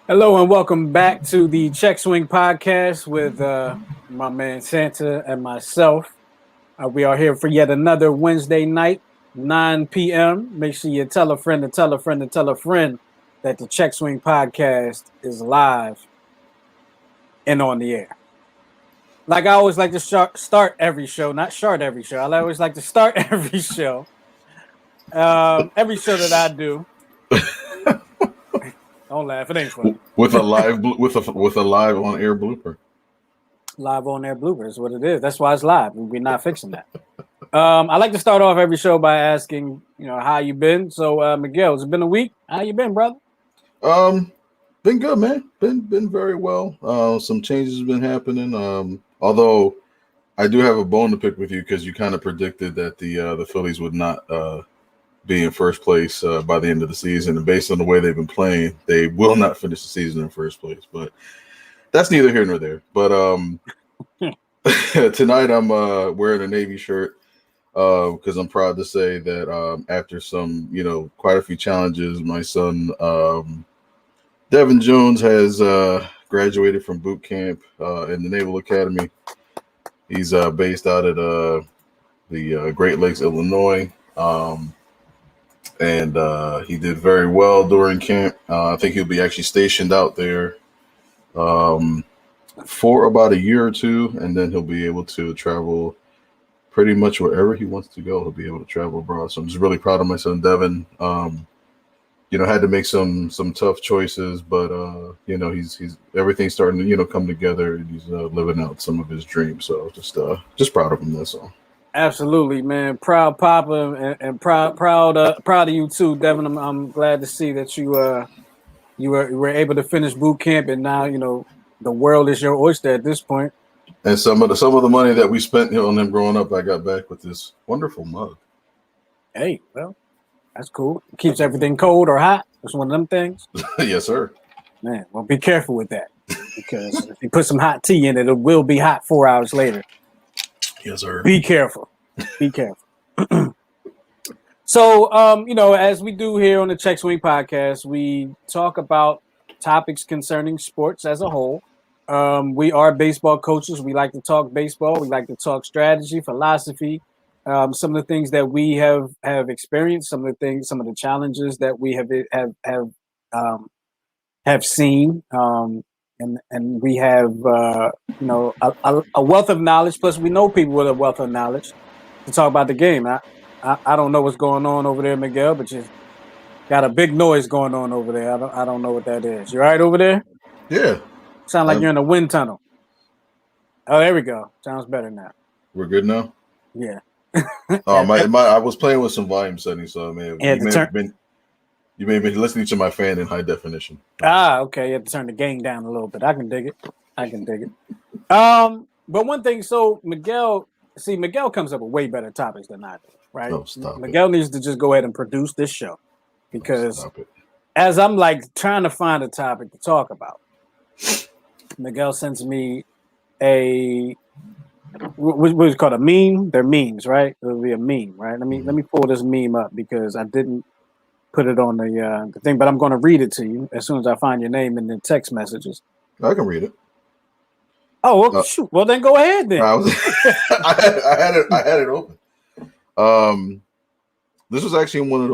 Hello and welcome back to the Check Swing podcast with my man Santa and myself. We are here for yet another Wednesday night, 9 p.m. Make sure you tell a friend to tell a friend to tell a friend that the Check Swing podcast is live and on the air. Like I always like to start every show, not start every show. I always like to start every show. Every show that I do. Don't laugh, it ain't funny. With a live on air blooper. Live on air blooper is what it is. That's why it's live. We're not fixing that. I like to start off every show by asking, how you been? So, Miguel, it's been a week. How you been, brother? Been good, man. Been very well. Some changes have been happening. Although I do have a bone to pick with you because you kind of predicted that the Phillies would not be in first place by the end of the season, and based on the way they've been playing, they will not finish the season in first place. But that's neither here nor there. But tonight I'm wearing a Navy shirt because I'm proud to say that after some, quite a few challenges, my son Devin Jones has graduated from boot camp in the Naval Academy. He's based out at the Great Lakes, Illinois, and he did very well during camp. I think he'll be actually stationed out there for about a year or two, and then he'll be able to travel pretty much wherever he wants to go. He'll be able to travel abroad. So I'm just really proud of my son, Devin. Had to make some tough choices, but he's everything's starting to come together, and he's living out some of his dreams. So just proud of him. That's all. Absolutely, man. Proud Papa and proud of you too, Devin. I'm glad to see that you were able to finish boot camp, and now the world is your oyster at this point. And some of the money that we spent on him growing up, I got back with this wonderful mug. Hey, well, that's cool. It keeps everything cold or hot. It's one of them things. Yes, sir. Man, well, be careful with that because if you put some hot tea in it, it will be hot 4 hours later. Yes, sir. Be careful. Be careful. So, as we do here on the Check Swing podcast, we talk about topics concerning sports as a whole. We are baseball coaches. We like to talk baseball. We like to talk strategy, philosophy, some of the things that we have experienced, some of the challenges that we have seen, and we have a wealth of knowledge. Plus, we know people with a wealth of knowledge to talk about the game. I don't know what's going on over there, Miguel, but you got a big noise going on over there. I don't know what that is. You all right over there? Yeah. Sound like you're in a wind tunnel. Oh, there we go. Sounds better now. We're good now? Yeah. I was playing with some volume settings, so you may have been listening to my fan in high definition. Okay. You have to turn the gain down a little bit. I can dig it. But one thing, so Miguel comes up with way better topics than I do, right? Oh, stop Miguel it. needs to just go ahead and produce this show because as I'm like trying to find a topic to talk about, Miguel sends me what is called a meme. They're memes, right? It'll be a meme, right? Let me pull this meme up because I didn't put it on the thing, but I'm going to read it to you as soon as I find your name in the text messages. I can read it. Oh, well, shoot. Well, then go ahead then. I had it open. This was actually in one of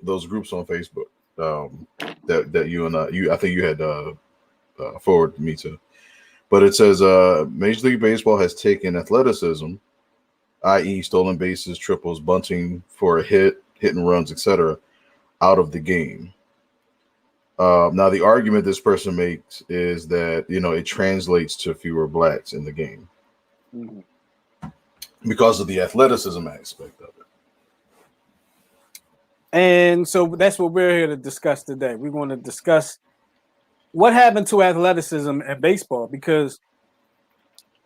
those groups on Facebook that you and I think you had forwarded me to. But it says Major League Baseball has taken athleticism, i.e. stolen bases, triples, bunting for a hit and runs, etc., out of the game. Now, the argument this person makes is that, it translates to fewer blacks in the game because of the athleticism aspect of it. And so that's what we're here to discuss today. We want to discuss what happened to athleticism in baseball, because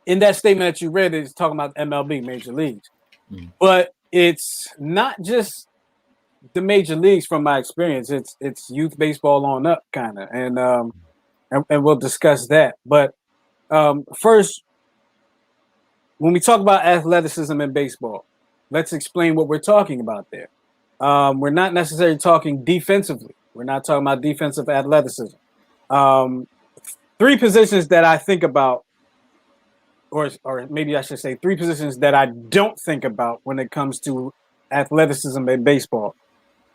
in that statement that you read, it's talking about MLB, Major Leagues. But it's not just the major leagues from my experience. It's youth baseball on up, kind of. And we'll discuss that. But first, when we talk about athleticism in baseball, let's explain what we're talking about there. We're not necessarily talking defensively. We're not talking about defensive athleticism. Three positions that I think about, or maybe I should say three positions that I don't think about when it comes to athleticism in baseball.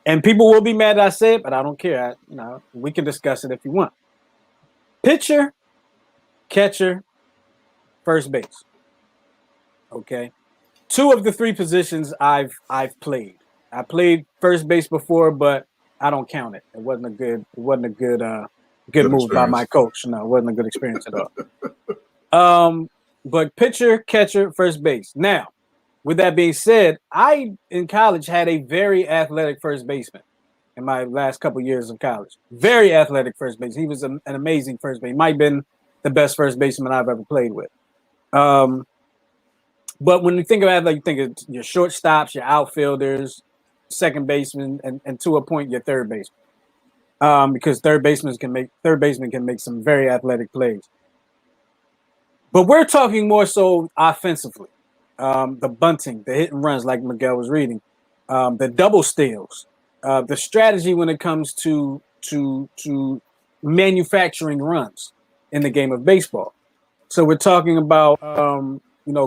And people will be mad that I say it, but I don't care. We can discuss it if you want. Pitcher, catcher, first base. Okay. Two of the three positions I've played. I played first base before, but I don't count it. It wasn't a good good move by my coach. No, it wasn't a good experience at all. But pitcher, catcher, first base. Now, with that being said, I in college had a very athletic first baseman in my last couple of years of college. Very athletic first base. He was an amazing first base. Might have been the best first baseman I've ever played with. But when you think about it, like you think of your shortstops, your outfielders, second baseman, and to a point, your third baseman. Because third baseman can make some very athletic plays. But we're talking more so offensively. The bunting, the hit and runs, like Miguel was reading, the double steals, the strategy when it comes to manufacturing runs in the game of baseball. So we're talking about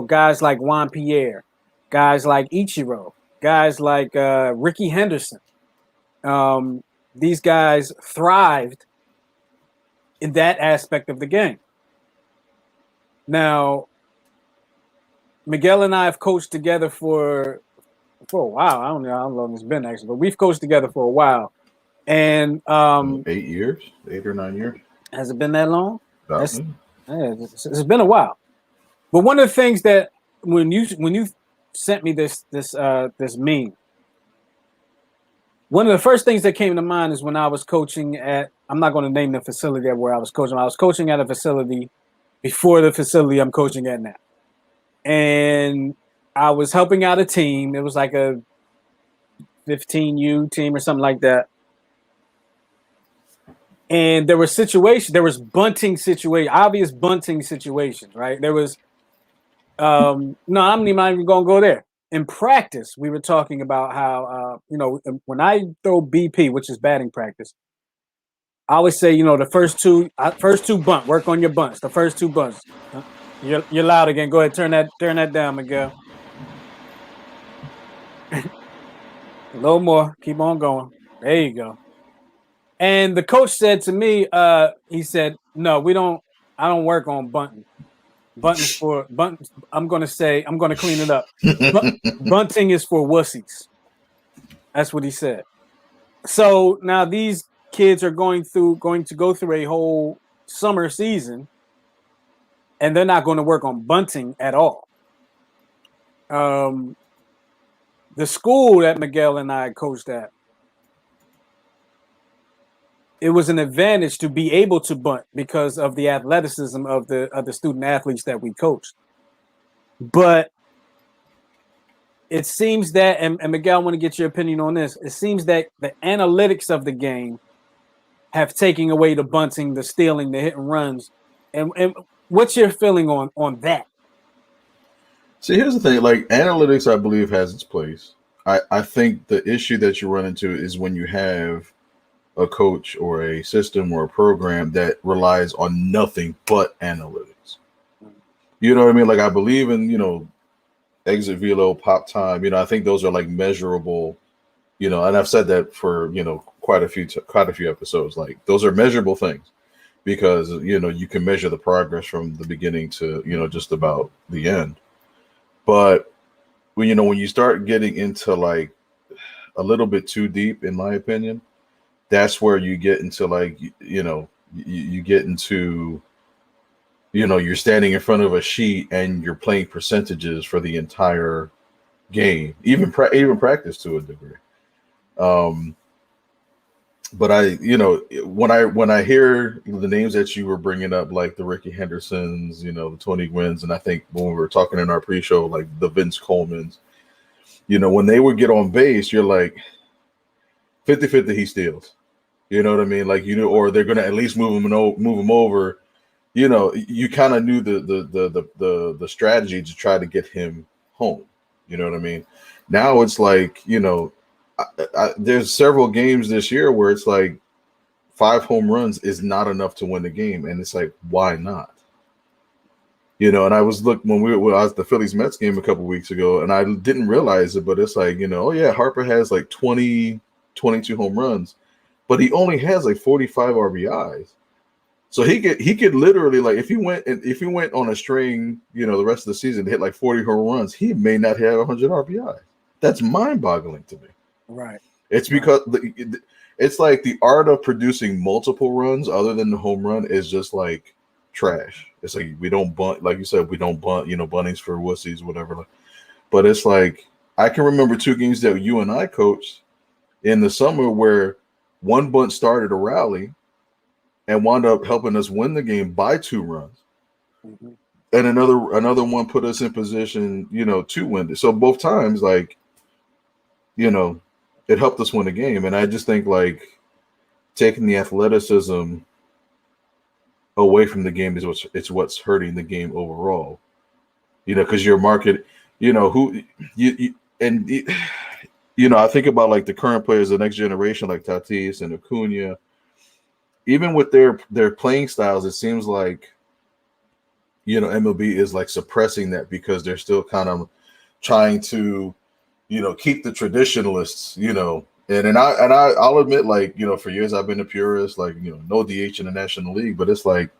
guys like Juan Pierre, guys like Ichiro, guys like Ricky Henderson. These guys thrived in that aspect of the game. Now, Miguel and I have coached together for a while. I don't know how long it's been actually, but we've coached together for a while. And 8 years, 8 or 9 years. Has it been that long? It's been a while. But one of the things that when you sent me this meme, one of the first things that came to mind is when I was coaching at, I'm not going to name the facility where I was coaching. I was coaching at a facility before the facility I'm coaching at now. And I was helping out a team. It was like a 15U team or something like that. And there was bunting situations, obvious bunting situations, right? There was, no, I'm not even going to go there. In practice, we were talking about how, when I throw BP, which is batting practice, I always say, the first two bunt, work on your bunts, the first two bunts. You're loud again. Go ahead, turn that down, Miguel. A little more. Keep on going. There you go. And the coach said to me, he said, "No, I don't work on bunting. I'm going to clean it up. Bunting is for wussies." That's what he said. So now these kids are going to go through a whole summer season, and they're not going to work on bunting at all. The school that Miguel and I coached at, it was an advantage to be able to bunt because of the athleticism of the student athletes that we coached. But it seems that, and Miguel, I want to get your opinion on this. It seems that the analytics of the game have taken away the bunting, the stealing, the hit and runs. And what's your feeling on that? See, here's the thing. Like, analytics, I believe, has its place. I think the issue that you run into is when you have a coach or a system or a program that relies on nothing but analytics. You know what I mean? Like, I believe in, exit velo, pop time. I think those are like measurable, and I've said that for, quite a few episodes. Like, those are measurable things because, you can measure the progress from the beginning to, just about the end. But when you start getting into like a little bit too deep, in my opinion, that's where you get into like, you get into, you're standing in front of a sheet and you're playing percentages for the entire game, even practice to a degree. But when I hear the names that you were bringing up, like the Ricky Hendersons, the Tony Gwynns, and I think when we were talking in our pre-show, like the Vince Colemans, when they would get on base, you're like 50-50 he steals. You know what I mean? Like, or they're going to at least move him over. You kind of knew the strategy to try to get him home. You know what I mean? Now it's like, there's several games this year where it's like 5 home runs is not enough to win the game, and it's like, why not? You know, and I was when I was at the Phillies Mets game a couple weeks ago, and I didn't realize it, but it's like, you know, oh yeah, Harper has like 20, 22 home runs, but he only has like 45 RBIs. So he could literally, like, if he went on a string, you know, the rest of the season to hit like 40 home runs, he may not have 100 RBIs. That's mind-boggling to me. Right. It's because it's like the art of producing multiple runs other than the home run is just like trash. It's like we don't bunt, like you said, we don't bunt, you know, buntings for wussies, whatever. But it's like I can remember 2 games that you and I coached in the summer where one bunt started a rally and wound up helping us win the game by 2 runs. Mm-hmm. And another one put us in position, you know, to win it. So both times, like, you know, it helped us win the game. And I just think, like, taking the athleticism away from the game is what's hurting the game overall. You know, because your market, you know, you know, I think about like the current players, the next generation, like Tatis and Acuna. Even with their playing styles, it seems like, you know, MLB is like suppressing that because they're still kind of trying to, you know, keep the traditionalists, you know. I'll admit, like, you know, for years I've been a purist, like, you know, no DH in the National League, but it's like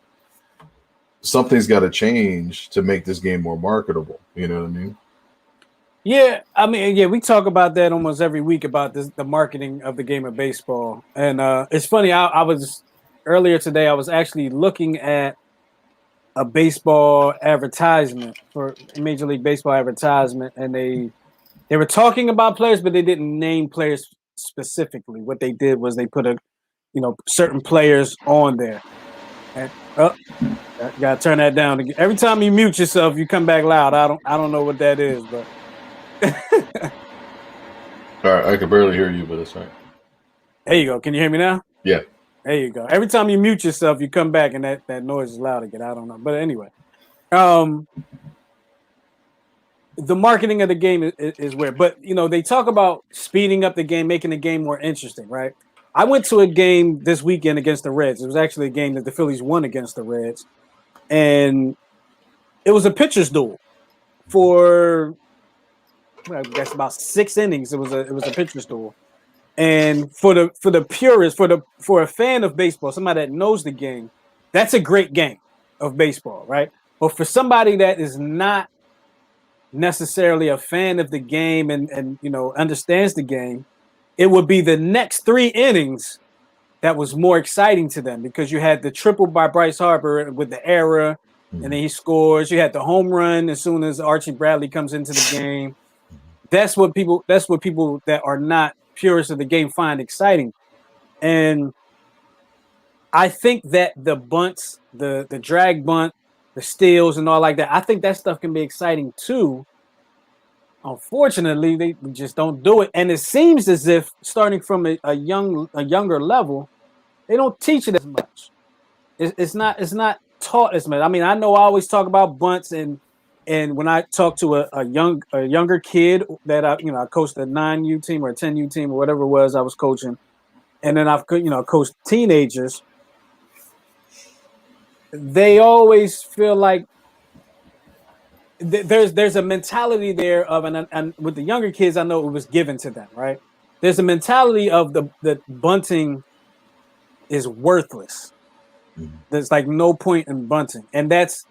something's got to change to make this game more marketable. You know what I mean? Yeah, I mean, yeah, we talk about that almost every week about the marketing of the game of baseball, and it's funny. I was earlier today. I was actually looking at a baseball advertisement for Major League Baseball advertisement, and they were talking about players, but they didn't name players specifically. What they did was they put certain players on there, and gotta turn that down again. Every time you mute yourself, you come back loud. I don't know what that is, but. All right, I can barely hear you, but it's all right. There you go. Can you hear me now? Yeah. There you go. Every time you mute yourself, you come back and that noise is loud again. I don't know. But anyway, the marketing of the game is weird. But, you know, they talk about speeding up the game, making the game more interesting, right? I went to a game this weekend against the Reds. It was actually a game that the Phillies won against the Reds. And it was a pitcher's duel for, I guess, about 6 innings. It was a pitcher's duel. And for the purist, for a fan of baseball, somebody that knows the game, that's a great game of baseball, right? But for somebody that is not necessarily a fan of the game and you know understands the game, it would be the next 3 innings that was more exciting to them because you had the triple by Bryce Harper with the error, and then he scores. You had the home run as soon as Archie Bradley comes into the game. That's what people that are not purists of the game find exciting. And I think that the bunts, the drag bunt, the steals and all like that, I think that stuff can be exciting too. Unfortunately, they just don't do it. And it seems as if starting from a younger level, they don't teach it as much. It's not taught as much. I mean, I know I always talk about bunts and when I talk to a younger kid that I coached a 9U team or a 10U team or whatever it was I was coaching, and then I've coached teenagers, they always feel like there's a mentality there of and with the younger kids, I know it was given to them, right? There's a mentality of the bunting is worthless. There's like no point in bunting, and that's,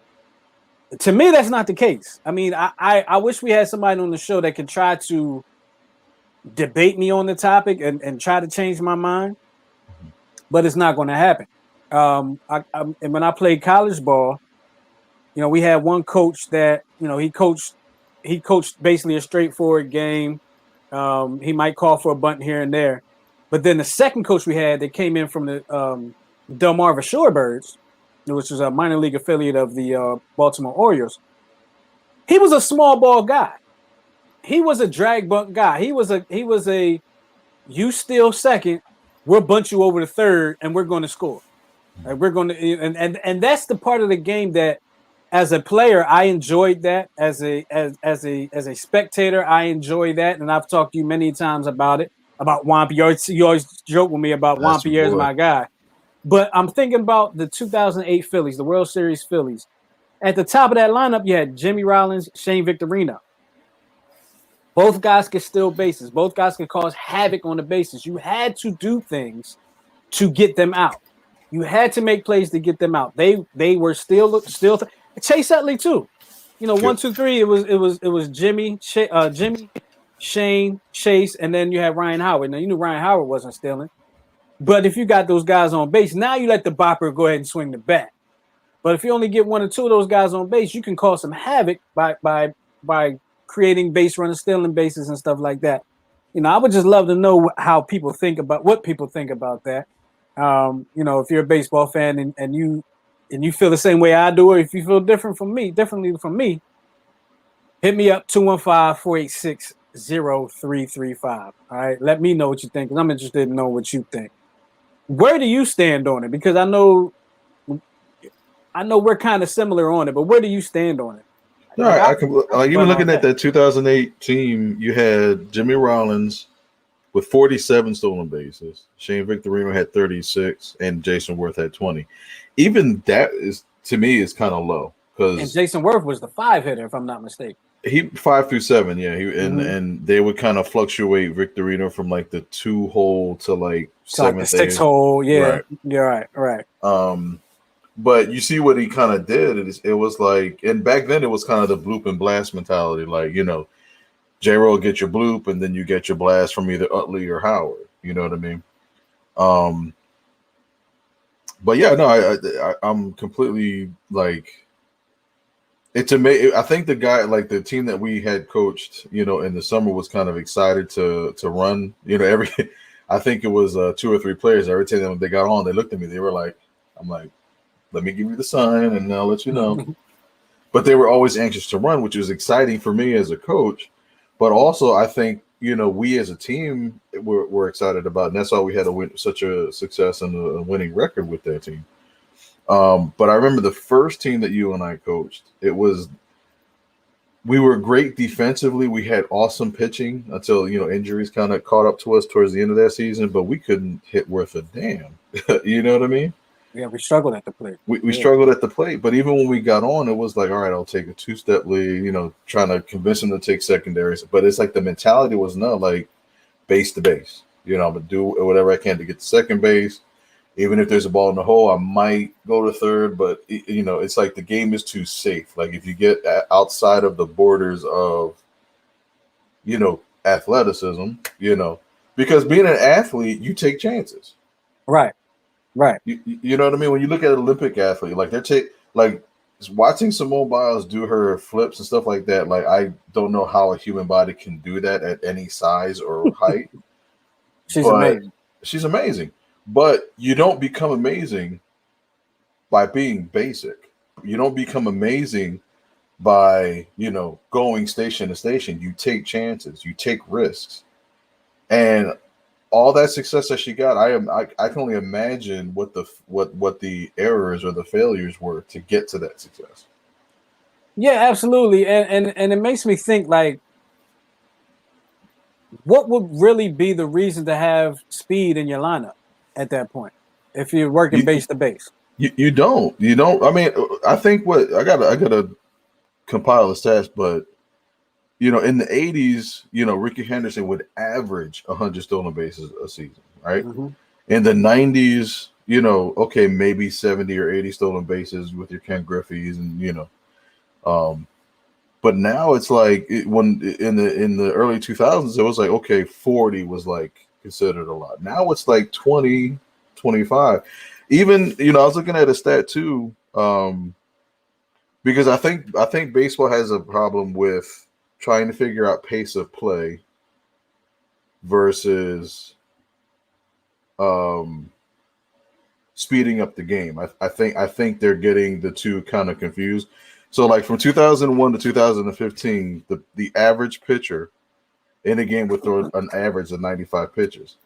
to me, that's not the case. I mean, I wish we had somebody on the show that could try to debate me on the topic and try to change my mind, but it's not going to happen. And when I played college ball, you know, we had one coach that, you know, he coached basically a straightforward game. He might call for a bunt here and there, but then the second coach we had that came in from the Delmarva Shorebirds, which was a minor league affiliate of the Baltimore Orioles. He was a small ball guy. He was a drag bunt guy. He was a you steal second, we'll bunt you over to third, and we're going to score. Like, we're going to, and that's the part of the game that, as a player, I enjoyed that. As a spectator, I enjoy that, and I've talked to you many times about it. about Juan Pierre. You always joke with me about Juan That's your Pierre is boy. my guy. But I'm thinking about the 2008 Phillies, the World Series Phillies. At the top of that lineup, you had Jimmy Rollins, Shane Victorino. Both guys could steal bases. Both guys could cause havoc on the bases. You had to do things to get them out. You had to make plays to get them out. They were still Chase Utley too. You know, 1, 2, 3. It was Jimmy, Shane, Chase, and then you had Ryan Howard. Now you knew Ryan Howard wasn't stealing, but if you got those guys on base, now you let the bopper go ahead and swing the bat. But if you only get 1 or 2 of those guys on base, you can cause some havoc by creating base runners, stealing bases, and stuff like that. You know, I would just love to know how people think about what people think about that. You know, if you're a baseball fan and you feel the same way I do, or if you feel differently from me, hit me up 215-486-0335. All right, let me know what you think, because I'm interested in knowing what you think. Where do you stand on it? Because I know we're kind of similar on it, but where do you stand on it? No, I can, like, even looking at that 2008 team, you had Jimmy Rollins with 47 stolen bases. Shane Victorino had 36, and Jason Worth had 20. Even that is, to me, is kind of low, because Jason Worth was the 5 hitter, if I'm not mistaken. He 5 through 7, yeah. And they would kind of fluctuate Victorino from like the 2 hole to like 7th, 6 hole, yeah. Right. You're right. But you see what he kind of did. It was like, and back then it was kind of the bloop and blast mentality. Like, you know, J-Roll get your bloop, and then you get your blast from either Utley or Howard. You know what I mean? But yeah, no, I'm completely like, it's amazing. I think the guy, like the team that we had coached, you know, in the summer was kind of excited to run. You know, I think it was 2 or 3 players. Every time they got on, they looked at me. They were like, I'm like, let me give you the sign, and I'll let you know. But they were always anxious to run, which was exciting for me as a coach. But also, I think, you know, we as a team were excited about, and that's why we had such a success and a winning record with that team. But I remember the first team that you and I coached, we were great defensively. We had awesome pitching until, you know, injuries kind of caught up to us towards the end of that season, but we couldn't hit worth a damn. You know what I mean? Yeah, we struggled at the plate. We struggled at the plate, but even when we got on, it was like, all right, I'll take a 2-step lead, you know, trying to convince them to take secondaries. But it's like the mentality was not like base to base. You know, I'm going to do whatever I can to get to second base. Even if there's a ball in the hole, I might go to third. But, you know, it's like the game is too safe. Like if you get outside of the borders of, you know, athleticism, you know, because being an athlete, you take chances. Right. You know what I mean? When you look at an Olympic athlete, like like watching Simone Biles do her flips and stuff like that. Like I don't know how a human body can do that at any size or height. She's amazing. She's amazing. But you don't become amazing by being basic. You don't become amazing by, you know, going station to station. You take chances. You take risks. And all that success that she got, I can only imagine what the errors or the failures were to get to that success. Yeah, absolutely. And it makes me think, like, what would really be the reason to have speed in your lineup at that point if you're working base to base? You don't. I mean, I think I gotta compile the stats, but you know, in the 80s, you know, Ricky Henderson would average 100 stolen bases a season, right? Mm-hmm. In the 90s, you know, okay, maybe 70 or 80 stolen bases with your Ken Griffey's, and you know, but now it's like when in the early 2000s, it was like, okay, 40 was like considered a lot. Now it's like 20, 25. Even, you know, I was looking at a stat too, because I think baseball has a problem with trying to figure out pace of play versus speeding up the game. I think they're getting the two kind of confused. So like from 2001 to 2015, the average pitcher in a game would throw an average of 95 pitches.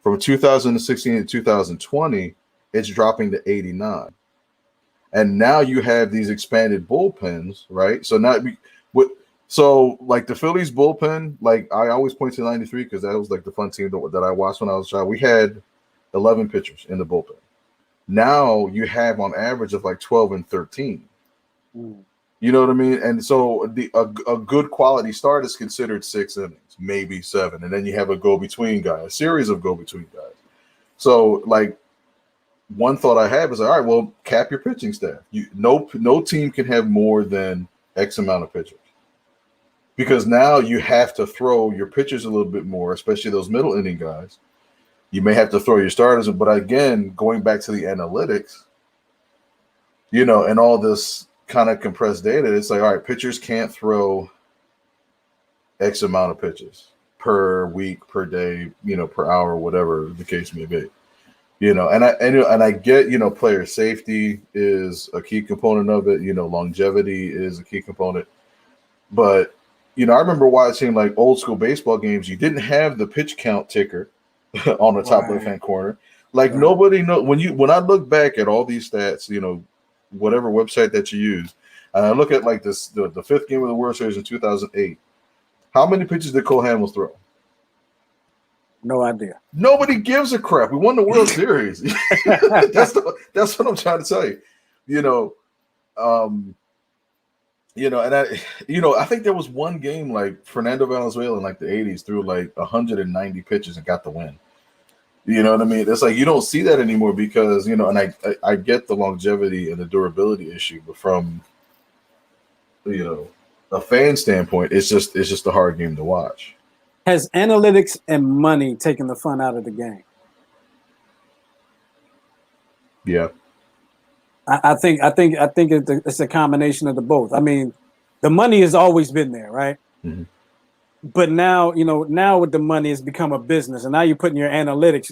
From 2016 to 2020, it's dropping to 89. And now you have these expanded bullpens, right? So now So, like the Phillies bullpen, like I always point to '93 because that was like the fun team that I watched when I was a child. We had 11 pitchers in the bullpen. Now you have on average of like 12 and 13. You know what I mean? And so a good quality start is considered 6 innings, maybe 7, and then you have a go between guy, a series of go between guys. So like one thought I have is, all right, well, cap your pitching staff. No team can have more than X amount of pitchers. Because now you have to throw your pitchers a little bit more, especially those middle inning guys. You may have to throw your starters, but again, going back to the analytics, and all this kind of compressed data, it's like, all right, pitchers can't throw X amount of pitches per week, per day, per hour, whatever the case may be. And I get, player safety is a key component of it. Longevity is a key component. But I remember watching like old school baseball games. You didn't have the pitch count ticker on the top left-hand corner. Like nobody know when I look back at all these stats, whatever website that you use, and I look at like this the fifth game of the World Series in 2008. How many pitches did Cole Hamels throw? No idea. Nobody gives a crap. We won the World Series. That's what I'm trying to tell you. I think there was one game like Fernando Valenzuela in like the 80s threw like 190 pitches and got the win. You know what I mean? It's like you don't see that anymore because, and I get the longevity and the durability issue, but from a fan standpoint, it's just a hard game to watch. Has analytics and money taken the fun out of the game? Yeah. I think it's a combination of the both. I mean, the money has always been there, right? Mm-hmm. But now, now with the money, it's become a business, and now you're putting your analytics.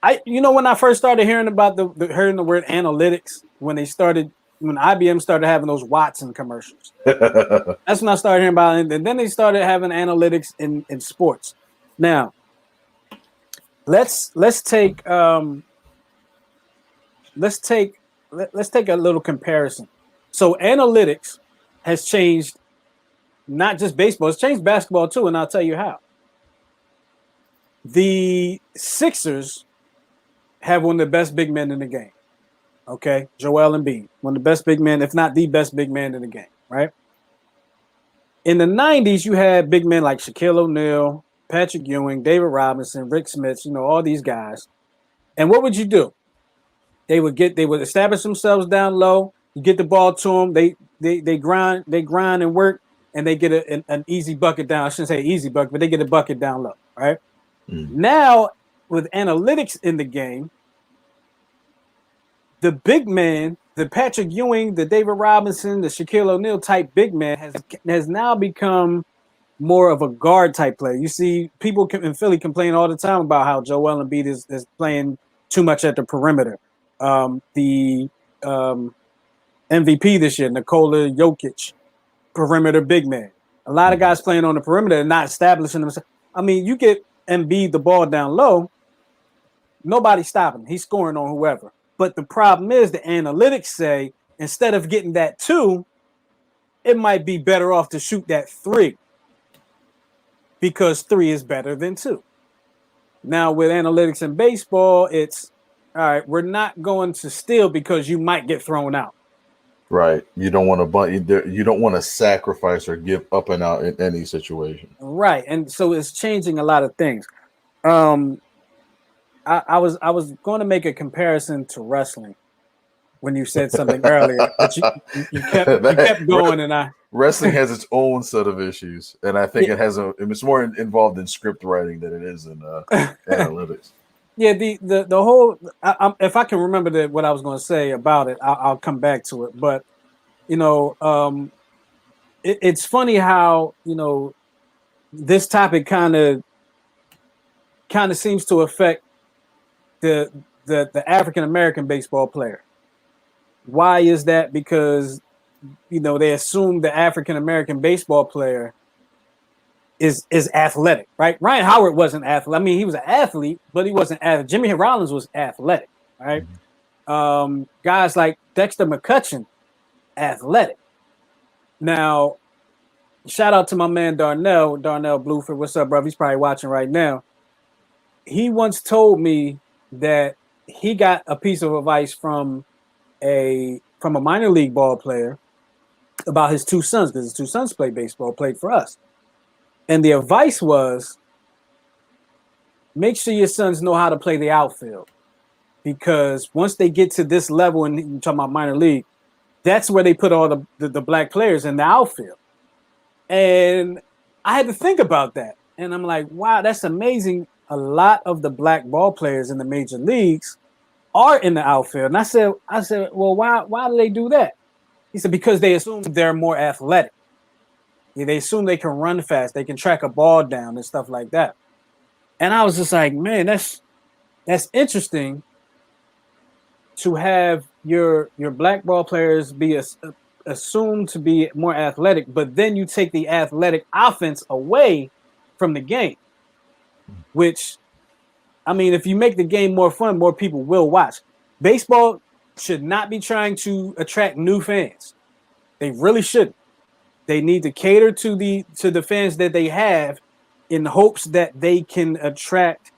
When I first started hearing about hearing the word analytics, when IBM started having those Watson commercials, that's when I started hearing about it. And then they started having analytics in sports. Now, let's take a little comparison. So analytics has changed not just baseball, it's changed basketball too, and I'll tell you how. The Sixers have one of the best big men in the game. Okay, Joel Embiid, one of the best big men, if not the best big man in the game, right? In the 90s, you had big men like Shaquille O'Neal, Patrick Ewing, David Robinson, Rick Smith, all these guys. And what would you do? They would establish themselves down low. You get the ball to them. They grind and work, and they get an easy bucket down. I shouldn't say easy bucket, but they get a bucket down low, right? Now, with analytics in the game, the big man, the Patrick Ewing, the David Robinson, the Shaquille O'Neal type big man has now become more of a guard type player. You see, people in Philly complain all the time about how Joel Embiid is playing too much at the perimeter. The MVP this year, Nikola Jokic, perimeter big man. A lot of guys playing on the perimeter and not establishing themselves. I mean, you get Embiid the ball down low, nobody's stopping him. He's scoring on whoever. But the problem is the analytics say instead of getting that 2, it might be better off to shoot that 3 because 3 is better than 2. Now with analytics in baseball, it's all right, we're not going to steal because you might get thrown out. Right. You don't want to sacrifice or give up and out in any situation. Right. And so it's changing a lot of things. I was going to make a comparison to wrestling when you said something earlier, but you kept going, and wrestling has its own set of issues, and I think it's more involved in script writing than it is in analytics. Yeah, the whole if I can remember what I was going to say about it, I'll come back to it. But it's funny how this topic kind of seems to affect the African American baseball player. Why is that? Because they assume the African American baseball player is athletic, right? Ryan Howard wasn't athletic. I mean, he was an athlete, but he wasn't athletic. Jimmy Rollins was athletic, right? Guys like Dexter McCutcheon, athletic. Now, shout out to my man Darnell Bluford. What's up, bro? He's probably watching right now. He once told me that he got a piece of advice from a minor league ball player about his two sons, because his two sons played for us. And the advice was, make sure your sons know how to play the outfield, because once they get to this level, and you're talking about minor league, that's where they put all the black players in the outfield. And I had to think about that. And I'm like, wow, that's amazing. A lot of the black ball players in the major leagues are in the outfield. And I said, well, why do they do that? He said, because they assume they're more athletic. Yeah, they assume they can run fast, they can track a ball down and stuff like that. And I was just like, man, that's interesting to have your black ball players be assumed to be more athletic, but then you take the athletic offense away from the game, which, I mean, if you make the game more fun, more people will watch. Baseball should not be trying to attract new fans. They really shouldn't. They need to cater to the fans that they have, in hopes that they can attract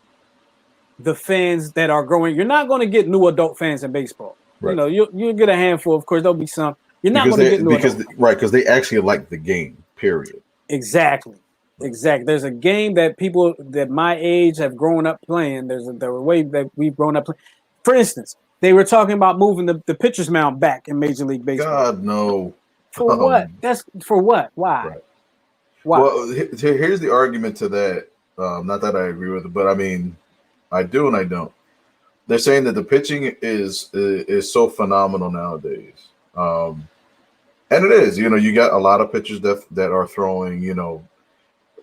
the fans that are growing. You're not going to get new adult fans in baseball. Right. You know, you'll get a handful. Of course, there'll be some. You're not going to get new adult. Because they actually like the game. Period. Exactly. There's a game that people that my age have grown up playing. There's a way that we've grown up playing. For instance, they were talking about moving the pitcher's mound back in Major League Baseball. God, no. For what? That's for what? Why? Right. Why? Well, here's the argument to that. Not that I agree with it, but I mean, I do and I don't. They're saying that the pitching is so phenomenal nowadays, and it is. You know, you got a lot of pitchers that are throwing. You know,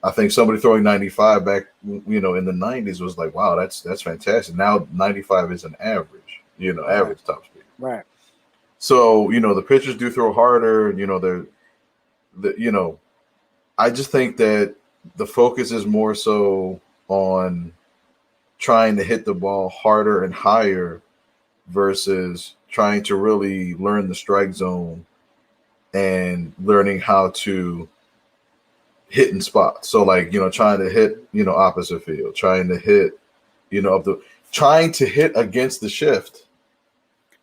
I think somebody throwing 95 back, you know, in the 90s was like, wow, that's fantastic. Now 95 is an average. You know, average top speed. Right. So, you know, the pitchers do throw harder. You know, you know, I just think that the focus is more so on trying to hit the ball harder and higher versus trying to really learn the strike zone and learning how to hit in spots. So, like, you know, trying to hit, you know, opposite field, trying to hit, you know, trying to hit against the shift,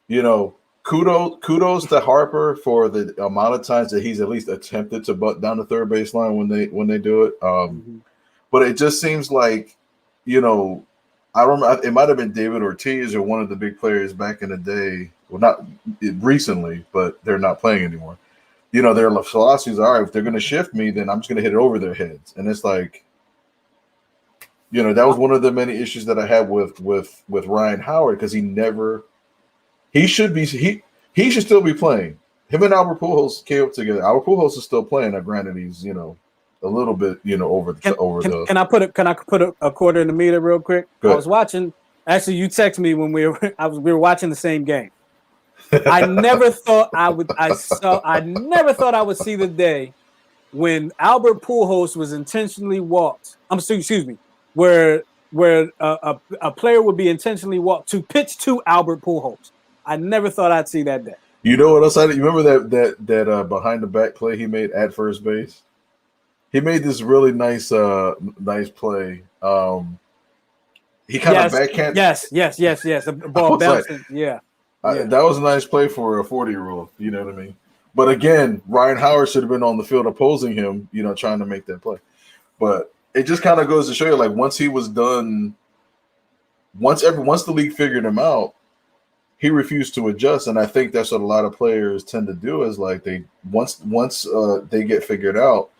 you know. Kudos to Harper for the amount of times that he's at least attempted to butt down the third baseline when they do it. But it just seems like, you know, I don't know. It might have been David Ortiz or one of the big players back in the day. Well, not recently, but they're not playing anymore. You know, their philosophy is, all right, if they're going to shift me, then I'm just going to hit it over their heads. And it's like, you know, that was one of the many issues that I had with Ryan Howard, because he should still be playing. Him and Albert Pujols came up together. Albert Pujols is still playing. Now, granted, he's, you know, a little bit, you know, over the. Can I put a quarter in the meter real quick? I was watching. Actually, you texted me when we were watching the same game. I never thought I would. I never thought I would see the day when Albert Pujols was intentionally walked. Excuse me, where a player would be intentionally walked to pitch to Albert Pujols. I never thought I'd see that day. You know what else? You remember that behind the back play he made at first base? He made this really nice play. He kind of backhand. Yes. The ball bouncing. Yeah. That was a nice play for a 40-year-old. You know what I mean? But again, Ryan Howard should have been on the field opposing him, you know, trying to make that play. But it just kind of goes to show you, like, once he was done, once the league figured him out, he refused to adjust. And I think that's what a lot of players tend to do, is like they once they get figured out,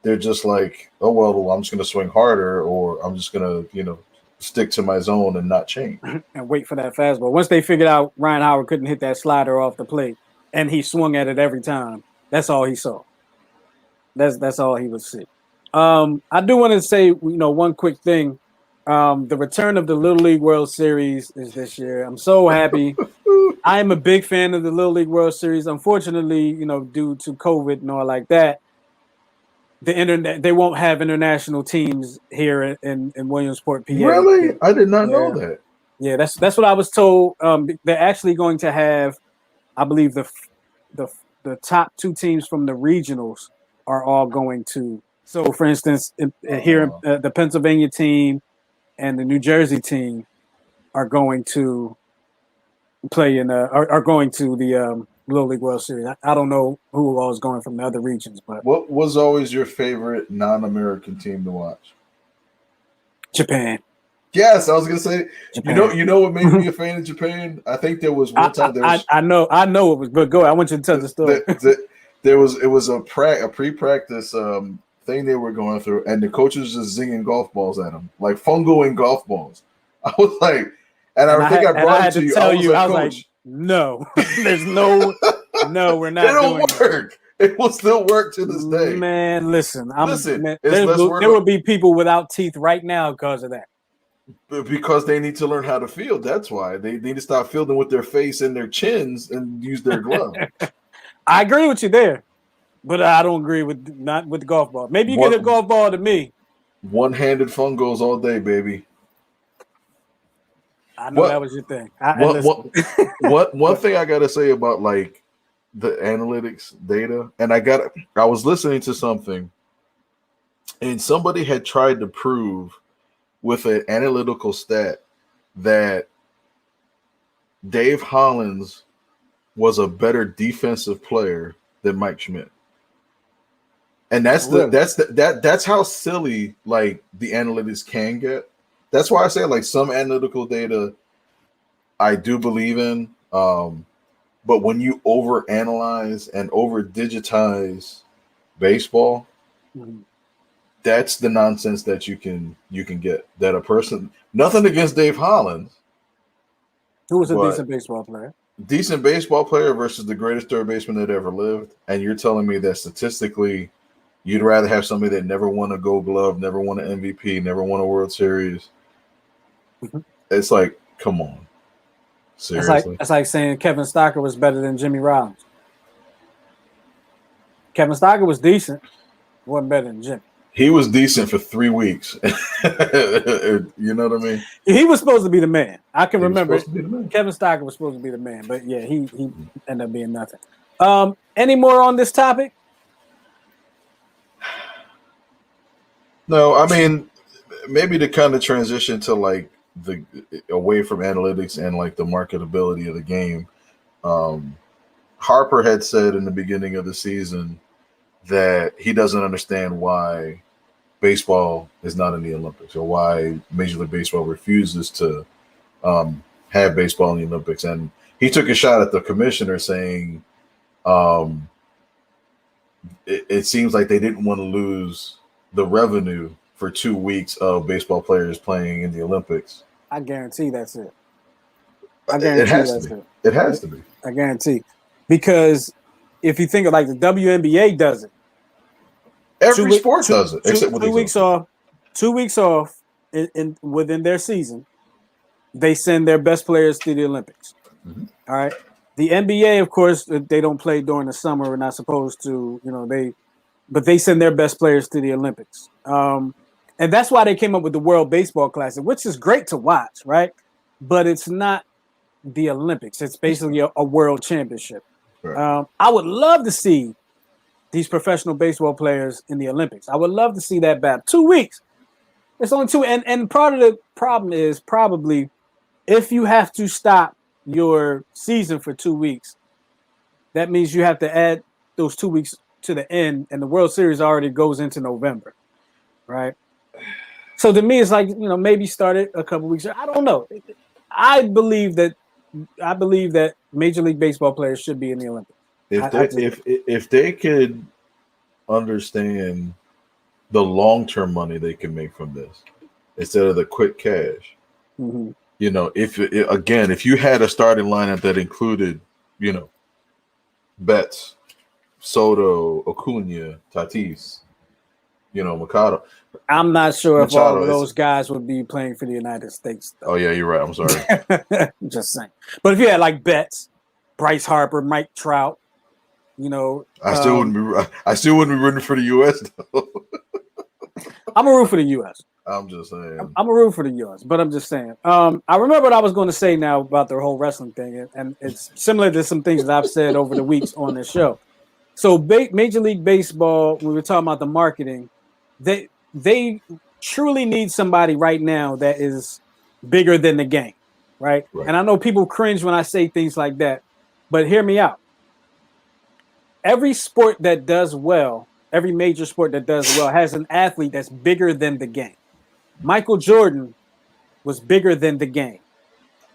they're just like, oh, well, I'm just going to swing harder, or I'm just going to, you know, stick to my zone and not change. And wait for that fastball. Once they figured out Ryan Howard couldn't hit that slider off the plate, and he swung at it every time, that's all he saw. That's all he would see. I do want to say, you know, one quick thing. The return of the Little League World Series is this year. I'm so happy. I am a big fan of the Little League World Series. Unfortunately, you know, due to COVID and all like that, they won't have international teams here in Williamsport, PA. Really? I did not know that. Yeah, that's what I was told. They're actually going to have, I believe, the top two teams from the regionals are all going to. So, for instance, here the Pennsylvania team and the New Jersey team are going to play are going to the Little League World Series. I don't know who all is going from the other regions, but what was always your favorite non-American team to watch? Japan. Yes, I was gonna say. Japan. You know what made me a fan of Japan? I think there was one time. I know it was, but go ahead. I want you to tell the story. It was a pre-practice thing they were going through, and the coach was just zinging golf balls at them, like fungo and golf balls. I was like, I think I brought it to you. I was like, no, there's no, we're not. It don't work. It will still work to this day. Man, listen, man, there will be people without teeth right now because of that. Because they need to learn how to field. That's why they need to stop fielding with their face and their chins and use their glove. I agree with you there, but I don't agree with the golf ball. Maybe you get a golf ball to me. One-handed fungos all day, baby. I know that was your thing. One thing I gotta say about like the analytics data, and I was listening to something, and somebody had tried to prove with an analytical stat that Dave Hollins was a better defensive player than Mike Schmidt. And that's how silly like the analytics can get. That's why I say like some analytical data I do believe in. But when you overanalyze and over digitize baseball, that's the nonsense that you can get. That a person, nothing against Dave Hollins, who was a decent baseball player. Decent baseball player versus the greatest third baseman that ever lived. And you're telling me that statistically you'd rather have somebody that never won a Gold Glove, never won an MVP, never won a World Series. It's like, come on. Seriously. It's like saying Kevin Stocker was better than Jimmy Rollins. Kevin Stocker was decent, wasn't better than Jimmy. He was decent for 3 weeks. You know what I mean? He was supposed to be the man. I can remember Kevin Stocker was supposed to be the man, but yeah, he ended up being nothing. Any more on this topic? No, I mean, maybe to kind of transition to like the away from analytics and like the marketability of the game. Harper had said in the beginning of the season that he doesn't understand why baseball is not in the Olympics or why Major League Baseball refuses to have baseball in the Olympics. And he took a shot at the commissioner saying it seems like they didn't want to lose the revenue for 2 weeks of baseball players playing in the Olympics. I guarantee that's it. It has to be. I guarantee. Because if you think of like the WNBA does it. Every sport does it, except with 2 weeks off. 2 weeks off within their season, they send their best players to the Olympics. Mm-hmm. All right. The NBA, of course, they don't play during the summer. We're not supposed to, but they send their best players to the Olympics. And that's why they came up with the World Baseball Classic, which is great to watch, right? But it's not the Olympics. It's basically a world championship. Right. I would love to see these professional baseball players in the Olympics. I would love to see that battle. 2 weeks. It's only 2. And part of the problem is probably if you have to stop your season for 2 weeks, that means you have to add those 2 weeks to the end, and the World Series already goes into November, right? So to me, it's like, maybe start it a couple weeks. I don't know. I believe that Major League Baseball players should be in the Olympics. If they could understand the long-term money they can make from this instead of the quick cash, mm-hmm. If you had a starting lineup that included, Betts, Soto, Acuna, Tatis, Machado. I'm not sure if all of those guys would be playing for the United States, though. Oh yeah, you're right. I'm sorry. Just saying. But if you had like Betts, Bryce Harper, Mike Trout, I still wouldn't be rooting for the U.S. though. I'm a root for the U.S. I'm just saying. I'm a root for the U.S., but I'm just saying. I remember what I was going to say now about the whole wrestling thing, and it's similar to some things that I've said over the weeks on this show. So Major League Baseball, when we were talking about the marketing, they truly need somebody right now that is bigger than the game, right? And I know people cringe when I say things like that, but hear me out. Every sport that does well, every major sport that does well has an athlete that's bigger than the game. Michael Jordan was bigger than the game.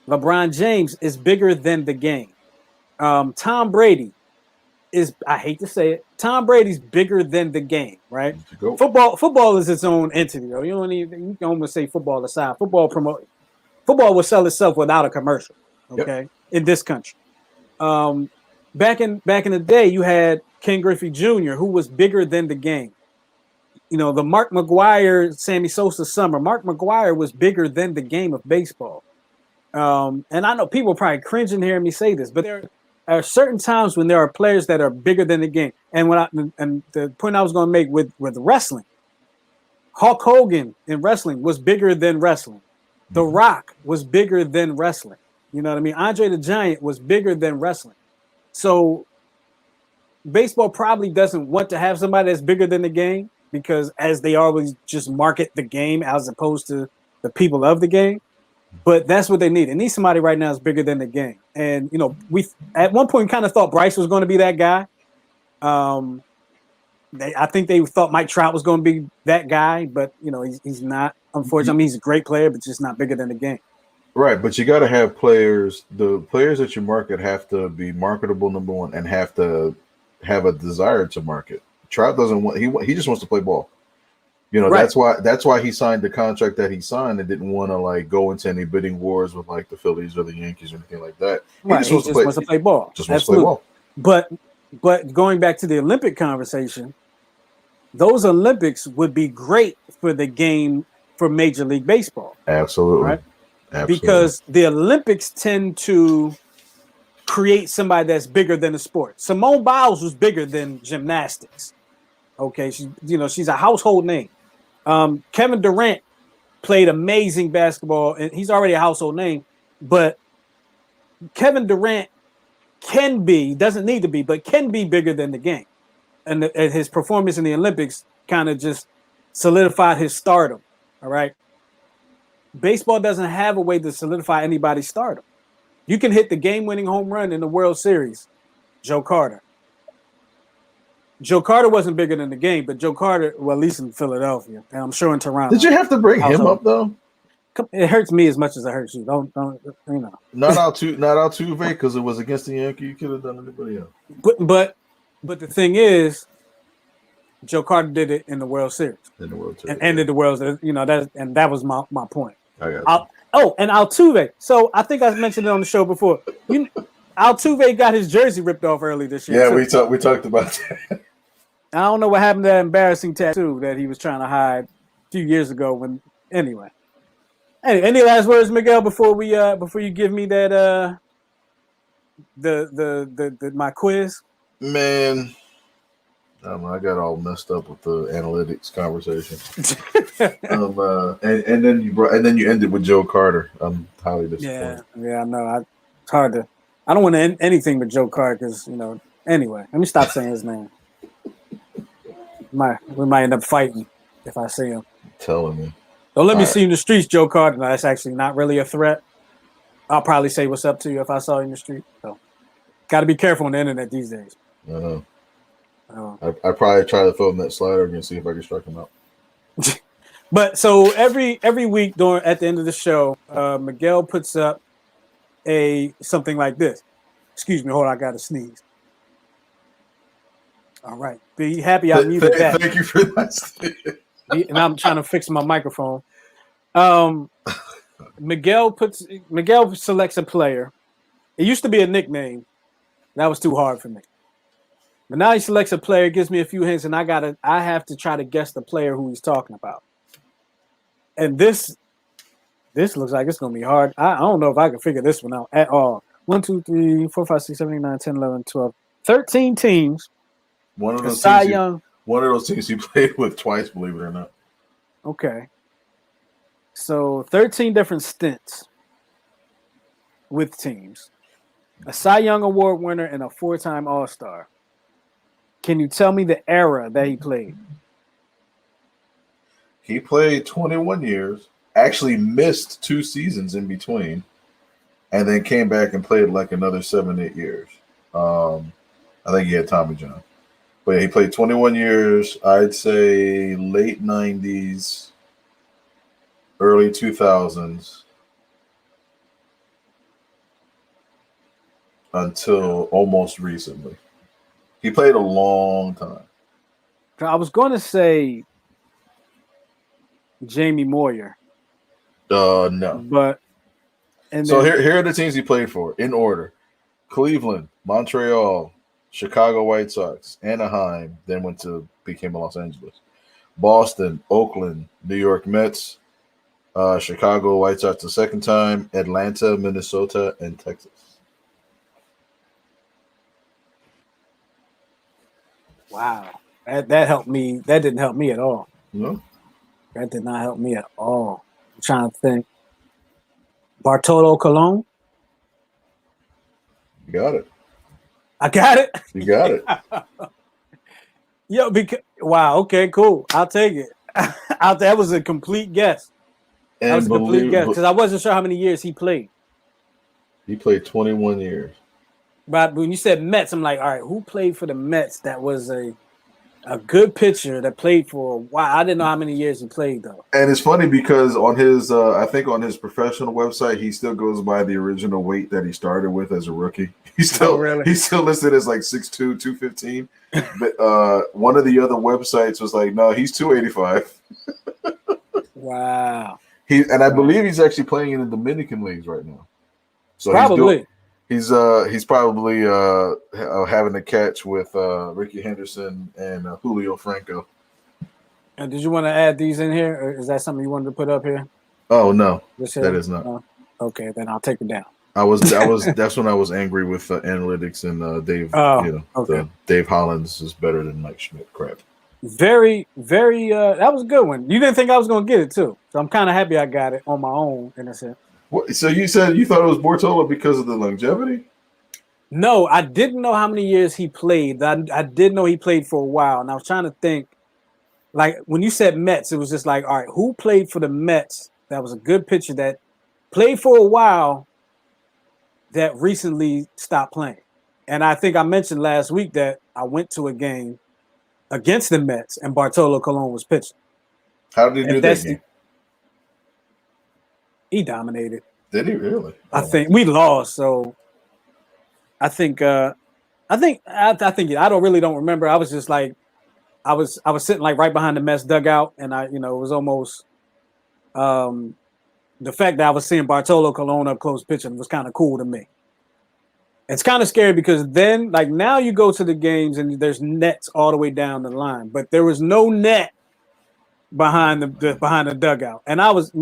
LeBron James is bigger than the game. Tom Brady is, I hate to say it, Tom Brady's bigger than the game, right? Football is its own entity, though. You don't even, you can almost say football aside. Football will sell itself without a commercial, okay? In this country. Back in the day, you had Ken Griffey Jr., who was bigger than the game. You know, the Mark McGwire, Sammy Sosa summer. Mark McGwire was bigger than the game of baseball. And I know people are probably cringing hearing me say this, but there are certain times when there are players that are bigger than the game. And and the point I was going to make with wrestling, Hulk Hogan in wrestling was bigger than wrestling. The Rock was bigger than wrestling. You know what I mean? Andre the Giant was bigger than wrestling. So baseball probably doesn't want to have somebody that's bigger than the game because as they always just market the game as opposed to the people of the game. But that's what they need. They need somebody right now that's bigger than the game. And, you know, we at one point kind of thought Bryce was going to be that guy. I think they thought Mike Trout was going to be that guy, but, you know, he's not. Unfortunately, I mean, he's a great player, but just not bigger than the game. Right, but you got to have players. The players that you market have to be marketable, number one, and have to have a desire to market. Trout doesn't want. He just wants to play ball. You know, right. That's why he signed the contract that he signed and didn't want to like go into any bidding wars with like the Phillies or the Yankees or anything like that. He just wants to play ball. Just wants to play ball. But going back to the Olympic conversation, those Olympics would be great for the game for Major League Baseball. Absolutely. Right? Absolutely. Because the Olympics tend to create somebody that's bigger than the sport. Simone Biles was bigger than gymnastics. Okay, she's a household name. Kevin Durant played amazing basketball, and he's already a household name. But Kevin Durant doesn't need to be, but can be bigger than the game. And his performance in the Olympics kind of just solidified his stardom. All right. Baseball doesn't have a way to solidify anybody's stardom. You can hit the game-winning home run in the World Series, Joe Carter. Joe Carter wasn't bigger than the game, but Joe Carter, well, at least in Philadelphia, and I'm sure in Toronto. Did you have to bring him up though? It hurts me as much as it hurts you. Don't you know? Not Altuve because it was against the Yankees. You could have done anybody else. But the thing is, Joe Carter did it in the World Series. In the World Series, and ended the World Series. You know that was my point. I got you. And Altuve. So I think I mentioned it on the show before. Altuve got his jersey ripped off early this year. Yeah, we talked about that. I don't know what happened to that embarrassing tattoo that he was trying to hide a few years ago. Anyway, any last words, Miguel, before you give me that my quiz? Man, I don't know. I got all messed up with the analytics conversation. And then you ended with Joe Carter. I'm highly disappointed. Yeah, I know. It's hard to. I don't want to end anything with Joe Carter because Anyway, let me stop saying his name. We might end up fighting if I see him. Telling me. Don't let me see you in the streets, Joe Carter. No, that's actually not really a threat. I'll probably say what's up to you if I saw you in the street. So, got to be careful on the internet these days. I know. I probably try to throw him that slider and see if I can strike him out. But so every week at the end of the show, Miguel puts up something like this. Excuse me, hold on, I got to sneeze. All right. Be happy I muted that. Thank you for that. And I'm trying to fix my microphone. Miguel selects a player. It used to be a nickname. That was too hard for me. But now he selects a player, gives me a few hints, and I have to try to guess the player who he's talking about. And this looks like it's gonna be hard. I don't know if I can figure this one out at all. 1, 2, 3, 4, 5, 6, 7, 8, 9, 10, 11, 12, 13 teams. One of those teams he played with twice, believe it or not. Okay. So 13 different stints with teams. A Cy Young Award winner and a 4-time All-Star. Can you tell me the era that he played? He played 21 years, actually missed 2 seasons in between, and then came back and played like another 7, 8 years. I think he had Tommy John. But yeah, he played 21 years, I'd say late 90s, early 2000s, until almost recently. He played a long time. I was going to say Jamie Moyer. No. But so here are the teams he played for in order: Cleveland, Montreal, Chicago White Sox, Anaheim. Then became Los Angeles, Boston, Oakland, New York Mets, Chicago White Sox the second time, Atlanta, Minnesota, and Texas. Wow, that helped me. That didn't help me at all. No, that did not help me at all. I'm trying to think. Bartolo Colon. You got it. I got it. You got it. Yo, wow. Okay, cool. I'll take it. That was a complete guess. That was a complete guess because I wasn't sure how many years he played. He played 21 years. But when you said Mets, I'm like, all right, who played for the Mets that was a good pitcher that played for a while? I didn't know how many years he played, though. And it's funny because on his, I think on his professional website, he still goes by the original weight that he started with as a rookie. He's still listed as like 6'2", 215. But one of the other websites was like, no, he's 285. Wow. I believe he's actually playing in the Dominican leagues right now. So probably. He's probably having a catch with Ricky Henderson and Julio Franco. And did you want to add these in here, or is that something you wanted to put up here? Oh no, that is not. Okay, then I'll take it down. That's when I was angry with analytics and Dave. Okay. Dave Hollins is better than Mike Schmidt. Crap. Very, very. That was a good one. You didn't think I was going to get it too, so I'm kind of happy I got it on my own in a sense. What, so you said you thought it was Bartolo because of the longevity? No, I didn't know how many years he played. I did know he played for a while, and I was trying to think. Like when you said Mets, it was just like, all right, who played for the Mets that was a good pitcher that played for a while that recently stopped playing? And I think I mentioned last week that I went to a game against the Mets and Bartolo Colon was pitching. How did he do that game? He dominated. Did he really? I think we lost, so I think I really don't remember. I was just like I was sitting like right behind the Mets dugout, and it was almost the fact that I was seeing Bartolo Colon up close pitching was kind of cool to me. It's kind of scary because then, like now, you go to the games and there's nets all the way down the line, but there was no net behind the dugout, and I was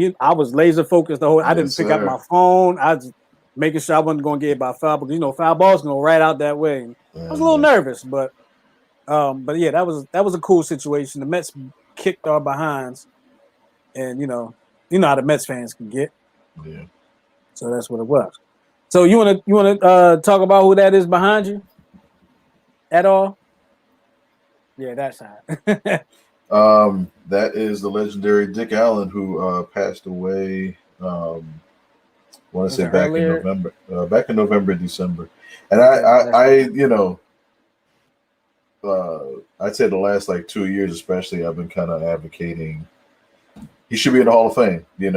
laser focused the whole. I didn't pick up my phone. I was making sure I wasn't going to get by foul because foul ball's going right out that way. I was a little nervous, but yeah, that was a cool situation. The Mets kicked our behinds, and you know how the Mets fans can get. Yeah. So that's what it was. So you want to talk about who that is behind you at all? Yeah, that's hot. That is the legendary Dick Allen, who passed away. I want to say back in November, December, and I'd say the last like 2 years, especially, I've been kind of advocating he should be in the Hall of Fame. Yes,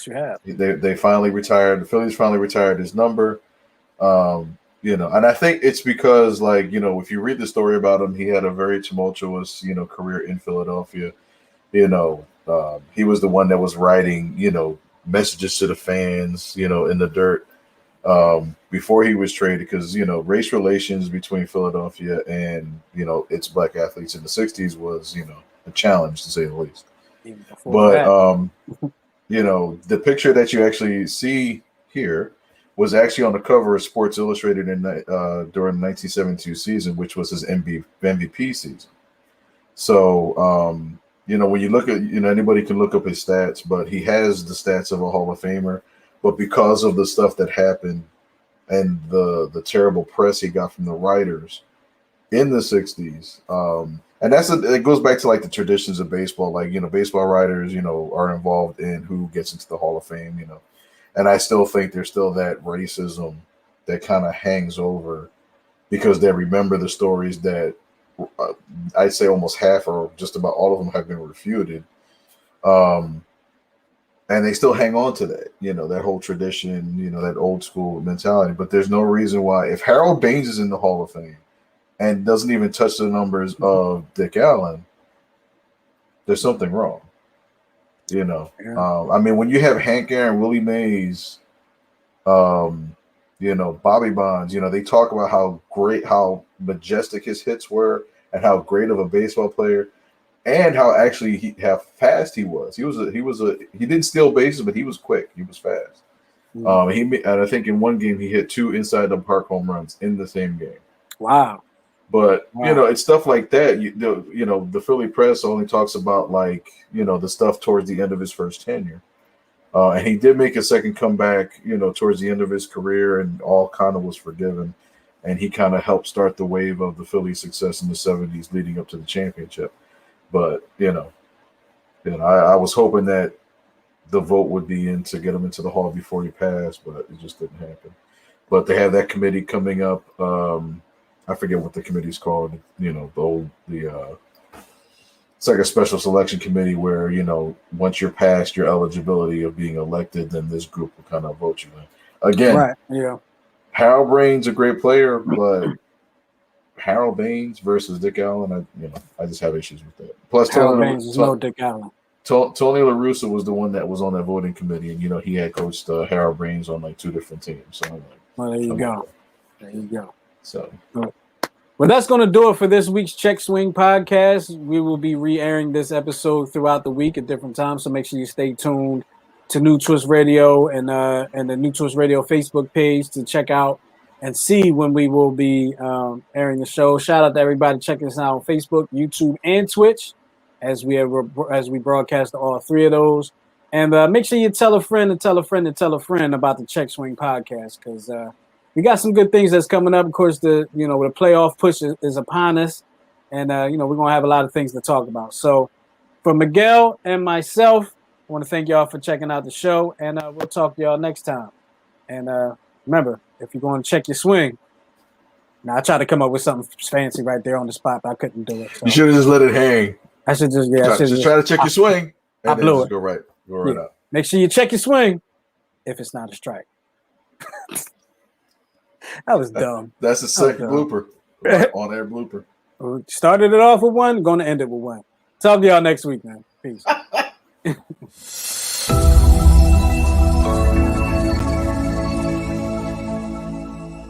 you have. They finally retired. The Phillies finally retired his number. And I think it's because, if you read the story about him, he had a very tumultuous, career in Philadelphia. He was the one that was writing, messages to the fans, in the dirt before he was traded, because, race relations between Philadelphia and, its black athletes in the 60s was, a challenge to say the least. But, the picture that you actually see here was actually on the cover of Sports Illustrated during the 1972 season, which was his MVP season. So, when you look at, anybody can look up his stats, but he has the stats of a Hall of Famer. But because of the stuff that happened and the terrible press he got from the writers, in the 60s. And it goes back to like the traditions of baseball. Like, baseball writers, are involved in who gets into the Hall of Fame, And I still think there's still that racism that kind of hangs over because they remember the stories that I'd say almost half or just about all of them have been refuted. And they still hang on to that, that whole tradition, that old school mentality. But there's no reason why, if Harold Baines is in the Hall of Fame and doesn't even touch the numbers of Dick Allen, there's something wrong. Yeah. I mean, when you have Hank Aaron, Willie Mays, Bobby Bonds, they talk about how majestic his hits were and how great of a baseball player. And how actually how fast he was. He didn't steal bases, but he was quick. He was fast. And I think in one game he hit 2 inside the park home runs in the same game. Wow. But it's stuff like that. The Philly press only talks about the stuff towards the end of his first tenure. And he did make a second comeback, towards the end of his career, and all kind of was forgiven. And he kind of helped start the wave of the Philly success in the 70s leading up to the championship. But I was hoping that the vote would be in to get him into the Hall before he passed, but it just didn't happen. But they have that committee coming up. I forget what the committee's called. It's like a special selection committee where once you're past your eligibility of being elected, then this group will kind of vote you in. Again, right? Yeah. Harold Baines a great player, but Harold Baines versus Dick Allen, I just have issues with that. Plus, Harold Baines is no Dick Allen. Tony La Russa was the one that was on that voting committee, and he had coached Harold Baines on 2 different teams. So well, there you go. There you go. So, well, that's going to do it for this week's Check Swing podcast. We will be re-airing this episode throughout the week at different times, so make sure you stay tuned to New Twist Radio and the New Twist Radio Facebook page to check out and see when we will be airing the show. Shout out to everybody checking us out on Facebook, YouTube, and Twitch as we broadcast all 3 of those. And make sure you tell a friend and tell a friend and tell a friend about the Check Swing podcast because we got some good things that's coming up. Of course, the playoff push is upon us, and we're gonna have a lot of things to talk about. So, for Miguel and myself, I want to thank y'all for checking out the show, and we'll talk to y'all next time. And remember, if you're going to check your swing, now I tried to come up with something fancy right there on the spot, but I couldn't do it. So. You should have just let it hang. I should just try to check your swing. And I blew it. Go right out. Make sure you check your swing if it's not a strike. That was dumb. That's the second blooper. On air blooper. We started it off with one, going to end it with one. Talk to y'all next week, man. Peace.